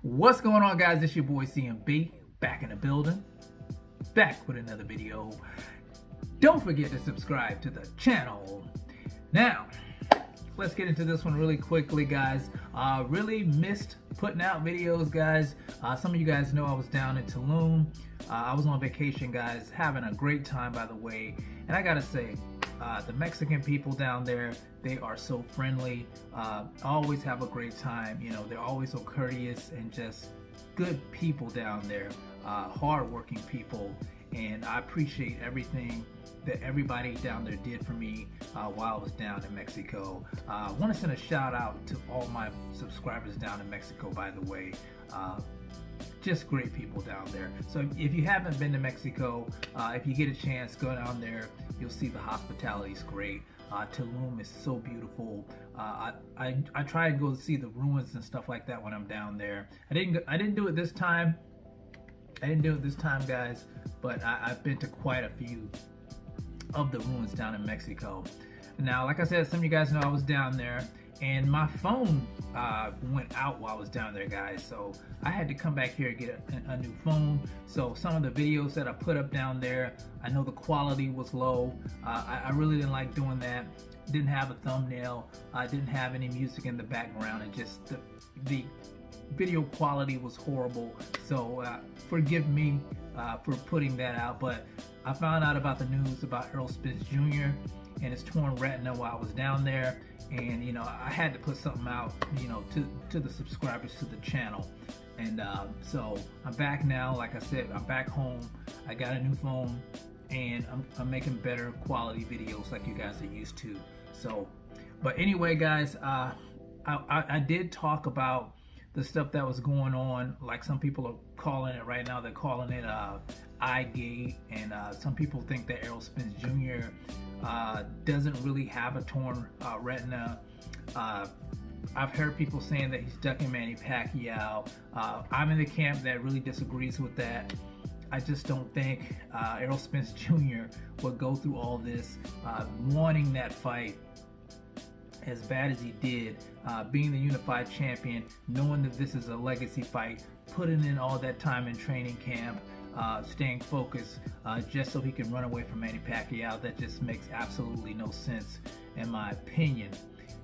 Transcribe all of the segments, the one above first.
What's going on, guys? It's your boy CMB, back in the building, back with another video. Don't forget to subscribe to the channel. Now, let's get into this one really quickly, guys. Really missed putting out videos, guys. Some of you guys know I was down in Tulum. I was on vacation, guys, having a great time, by the way. And I gotta say, the Mexican people down there, they are so friendly. Always have a great time. You know, they're always so courteous and just good people down there. Hard-working people, and I appreciate everything that everybody down there did for me while I was down in Mexico. I want to send a shout out to all my subscribers down in Mexico, by the way. Just great people down there. So if you haven't been to Mexico, if you get a chance, go down there. You'll see the hospitality is great. Tulum is so beautiful. I try to go see the ruins and stuff like that when I'm down there. I didn't do it this time. Guys, but I've been to quite a few of the ruins down in Mexico. Now, like I said, some of you guys know I was down there, and my phone went out while I was down there, guys. So I had to come back here and get a new phone. So some of the videos that I put up down there, I know the quality was low. I really didn't like doing that. Didn't have a thumbnail. I didn't have any music in the background, and just the video quality was horrible. So forgive me for putting that out. But I found out about the news about Errol Spence Jr. and his torn retina while I was down there, and you know, I had to put something out, you know, to the subscribers to the channel. And so I'm back now. Like I said, I'm back home. I got a new phone, and I'm making better quality videos like you guys are used to. So, but anyway, guys, I did talk about the stuff that was going on. Like, some people are calling it right now, they're calling it eye gate, and some people think that Errol Spence Jr. Doesn't really have a torn retina. I've heard people saying that he's ducking Manny Pacquiao. I'm in the camp that really disagrees with that. I just don't think Errol Spence Jr. would go through all this wanting that fight as bad as he did, being the unified champion, knowing that this is a legacy fight, putting in all that time in training camp, staying focused just so he can run away from Manny Pacquiao. That just makes absolutely no sense, in my opinion.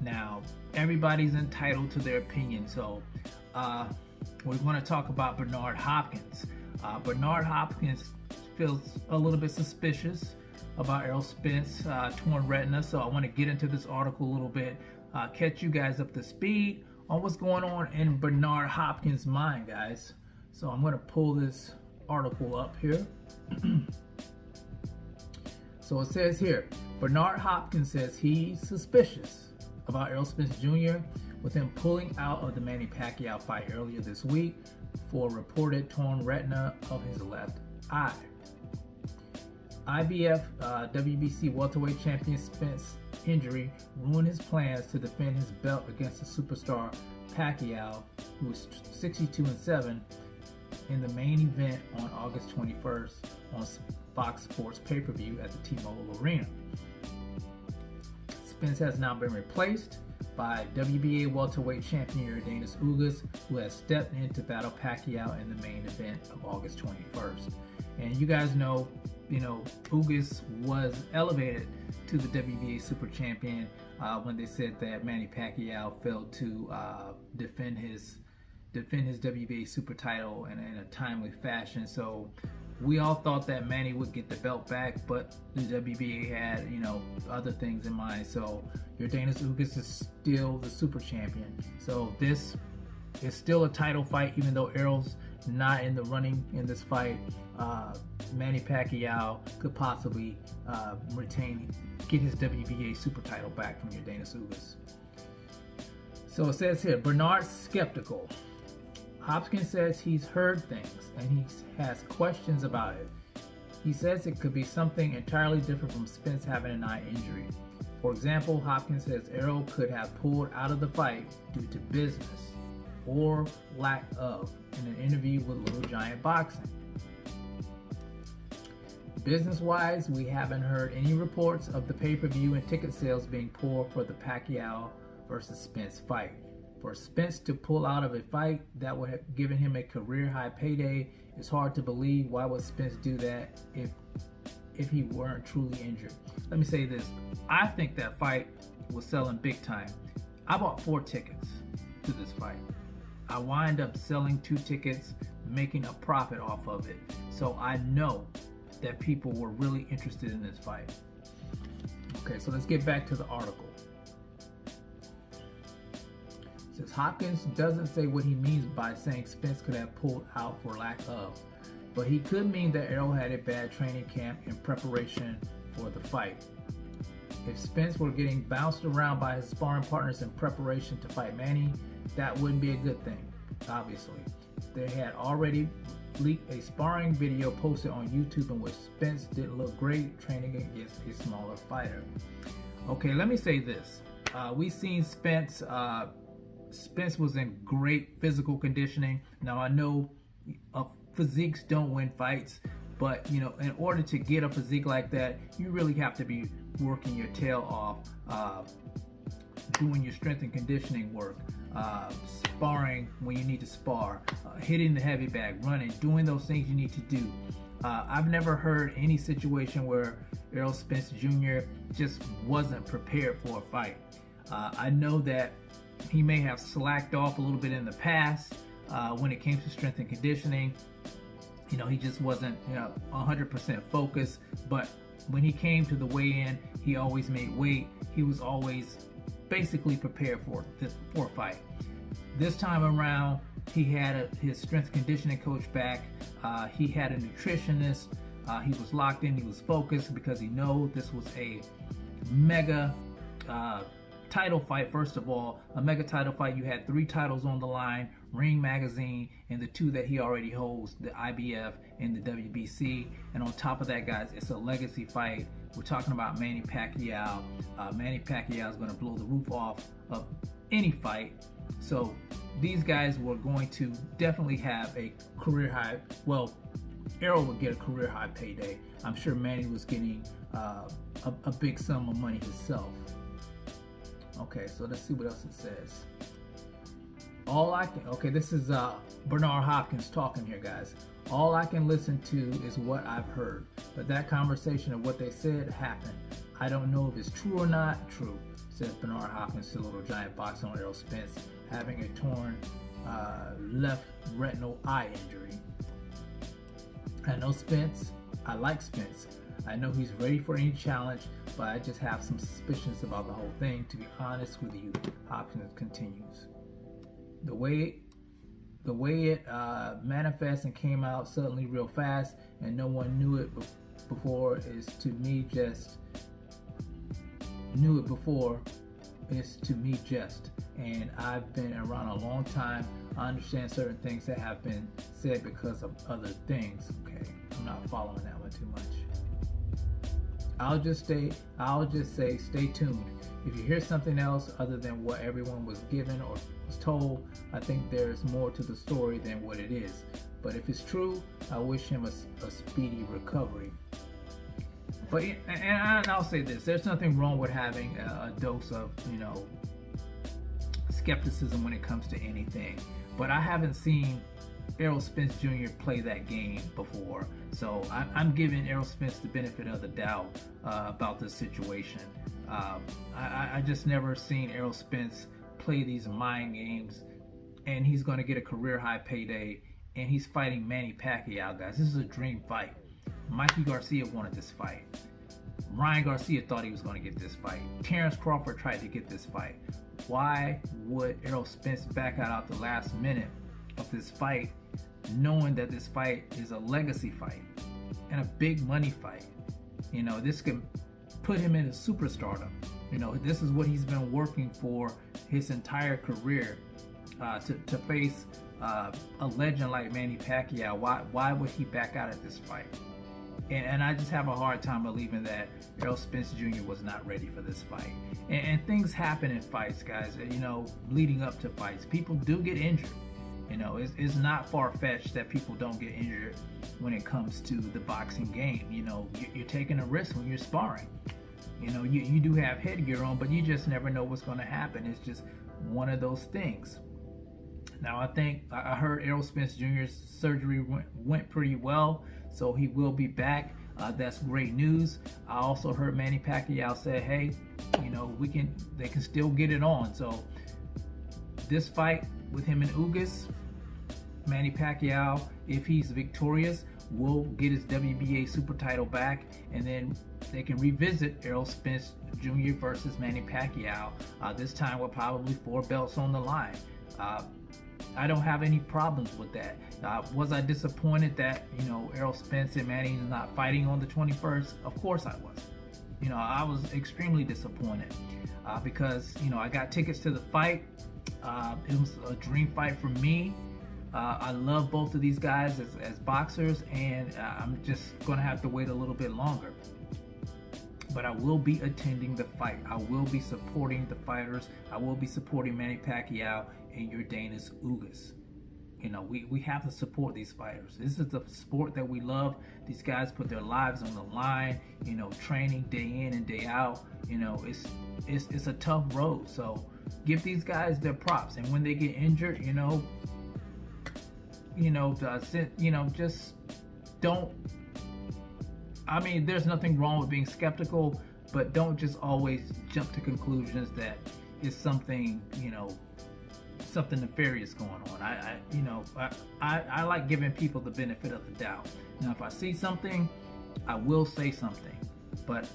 Now, everybody's entitled to their opinion, so we're going to talk about Bernard Hopkins. Bernard Hopkins feels a little bit suspicious about Errol Spence torn retina, so I want to get into this article a little bit, catch you guys up to speed on what's going on in Bernard Hopkins' mind, guys. So I'm going to pull this article up here. So it says here, Bernard Hopkins says he's suspicious about Errol Spence Jr. with him pulling out of the Manny Pacquiao fight earlier this week for a reported torn retina of his left eye. IBF WBC welterweight champion Spence injury ruined his plans to defend his belt against the superstar Pacquiao, who was 62-7, in the main event on August 21st on Fox Sports pay-per-view at the T-Mobile Arena. Spence has now been replaced by WBA welterweight champion Yordenis Ugas, who has stepped in to battle Pacquiao in the main event of August 21st. And you guys know, Ugas was elevated to the WBA super champion when they said that Manny Pacquiao failed to defend his WBA super title in a timely fashion. So we all thought that Manny would get the belt back, but the WBA had, other things in mind. So Yordenis Ugas is still the super champion. So this is still a title fight, even though Errol's not in the running in this fight. Manny Pacquiao could possibly get his WBA super title back from Yordenis Ugas. So it says here, Bernard's skeptical. Hopkins says he's heard things and he has questions about it. He says it could be something entirely different from Spence having an eye injury. For example, Hopkins says Errol could have pulled out of the fight due to business or lack of, in an interview with Little Giant Boxing. Business-wise, we haven't heard any reports of the pay-per-view and ticket sales being poor for the Pacquiao versus Spence fight. For Spence to pull out of a fight that would have given him a career-high payday, it's hard to believe. Why would Spence do that if he weren't truly injured? Let me say this. I think that fight was selling big time. I bought 4 tickets to this fight. I wind up selling 2 tickets, making a profit off of it. So I know that people were really interested in this fight. Okay, so let's get back to the article. It says Hopkins doesn't say what he means by saying Spence could have pulled out for lack of, but he could mean that Errol had a bad training camp in preparation for the fight. If Spence were getting bounced around by his sparring partners in preparation to fight Manny, that wouldn't be a good thing, obviously. They had already leaked a sparring video posted on YouTube in which Spence didn't look great training against a smaller fighter. Okay, let me say this. We've seen Spence. Spence was in great physical conditioning. Now, I know physiques don't win fights, but you know, in order to get a physique like that, you really have to be working your tail off, doing your strength and conditioning work, sparring when you need to spar, hitting the heavy bag, running, doing those things you need to do. I've never heard any situation where Errol Spence Jr. just wasn't prepared for a fight. I know that he may have slacked off a little bit in the past when it came to strength and conditioning. You know, he just wasn't 100% focused, but when he came to the weigh-in, he always made weight. He was always basically prepared for a fight. This time around, he had his strength conditioning coach back. He had a nutritionist. He was locked in. He was focused because he knew this was a mega title fight. First of all, a mega title fight. You had 3 titles on the line: Ring Magazine and the 2 that he already holds, the IBF and the WBC. And on top of that, guys, it's a legacy fight. We're talking about Manny Pacquiao. Manny Pacquiao is going to blow the roof off of any fight. So these guys were going to definitely have a career high. Well, Errol would get a career high payday. I'm sure Manny was getting a big sum of money himself. Okay, so let's see what else it says. Okay, this is Bernard Hopkins talking here, guys. All I can listen to is what I've heard, but that conversation of what they said happened. I don't know if it's true or not. True, says Bernard Hopkins to Little Giant Boxing on Errol Spence having a torn left retinal eye injury. I know Spence. I like Spence. I know he's ready for any challenge, but I just have some suspicions about the whole thing, to be honest with you. Hopkins continues. The way it manifests and came out suddenly real fast and no one knew it before is to me just and I've been around a long time. I understand certain things that have been said because of other things. Okay, I'm not following that one too much. I'll just say stay tuned. If you hear something else other than what everyone was given or was told, I think there's more to the story than what it is. But if it's true, I wish him a speedy recovery. But and I'll say this: there's nothing wrong with having a dose of skepticism when it comes to anything. But I haven't seen Errol Spence Jr. play that game before, so I'm giving Errol Spence the benefit of the doubt about this situation. I just never seen Errol Spence play these mind games, and he's going to get a career high payday, and he's fighting Manny Pacquiao, guys. This is a dream fight. Mikey Garcia wanted this fight. Ryan Garcia thought he was going to get this fight. Terrence Crawford tried to get this fight. Why would Errol Spence back out the last minute of this fight, knowing that this fight is a legacy fight and a big money fight? This could put him into superstardom. This is what he's been working for his entire career, to face a legend like Manny Pacquiao. Why would he back out at this fight? And I just have a hard time believing that Errol Spence Jr. was not ready for this fight. And things happen in fights, guys. Leading up to fights, people do get injured. It's not far-fetched that people don't get injured when it comes to the boxing game. You're taking a risk when you're sparring. You do have headgear on, but you just never know what's going to happen. It's just one of those things. Now, I think I heard Errol Spence Jr.'s surgery went pretty well, so he will be back. That's great news. I also heard Manny Pacquiao say, hey, you know, they can still get it on. So this fight with him and Ugas, Manny Pacquiao, if he's victorious, will get his WBA super title back, and then they can revisit Errol Spence Jr. versus Manny Pacquiao, this time with probably 4 belts on the line. I don't have any problems with that. Was I disappointed that, you know, Errol Spence and Manny is not fighting on the 21st? Of course I was. You know, I was extremely disappointed because, you know, I got tickets to the fight. It was a dream fight for me. I love both of these guys as boxers, and I'm just going to have to wait a little bit longer. But I will be attending the fight. I will be supporting the fighters. I will be supporting Manny Pacquiao and Yordenis Ugas. You know, we have to support these fighters. This is the sport that we love. These guys put their lives on the line, you know, training day in and day out. You know, it's a tough road. So give these guys their props. And when they get injured, just don't. I mean, there's nothing wrong with being skeptical, but don't just always jump to conclusions that it's something, something nefarious going on. I like giving people the benefit of the doubt. Now, if I see something, I will say something, but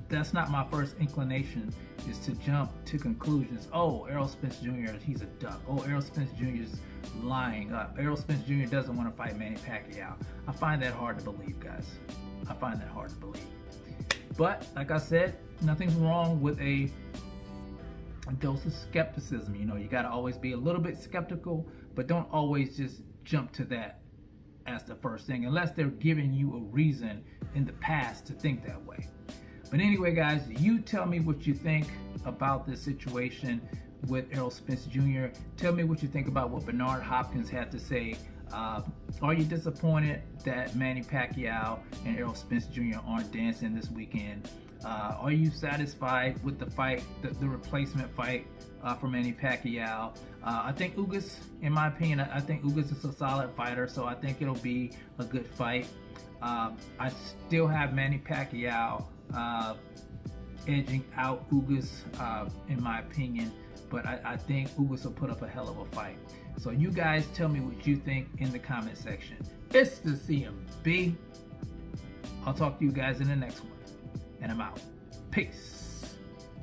that's not my first inclination, is to jump to conclusions. Oh, Errol Spence Jr., he's a duck. Oh, Errol Spence Jr. is lying. Errol Spence Jr. doesn't want to fight Manny Pacquiao. I find that hard to believe, guys. I find that hard to believe. But like I said, nothing's wrong with a dose of skepticism. You got to always be a little bit skeptical, but don't always just jump to that as the first thing, unless they're giving you a reason in the past to think that way. But anyway, guys, you tell me what you think about this situation with Errol Spence Jr. Tell me what you think about what Bernard Hopkins had to say. Are you disappointed that Manny Pacquiao and Errol Spence Jr. aren't dancing this weekend? Are you satisfied with the fight, the replacement fight for Manny Pacquiao? I think Ugas, in my opinion, I think Ugas is a solid fighter, so I think it'll be a good fight. I still have Manny Pacquiao edging out Ugas, in my opinion, but I think Ugas will put up a hell of a fight. So you guys tell me what you think in the comment section. It's the CMB. I'll talk to you guys in the next one. And I'm out. Peace.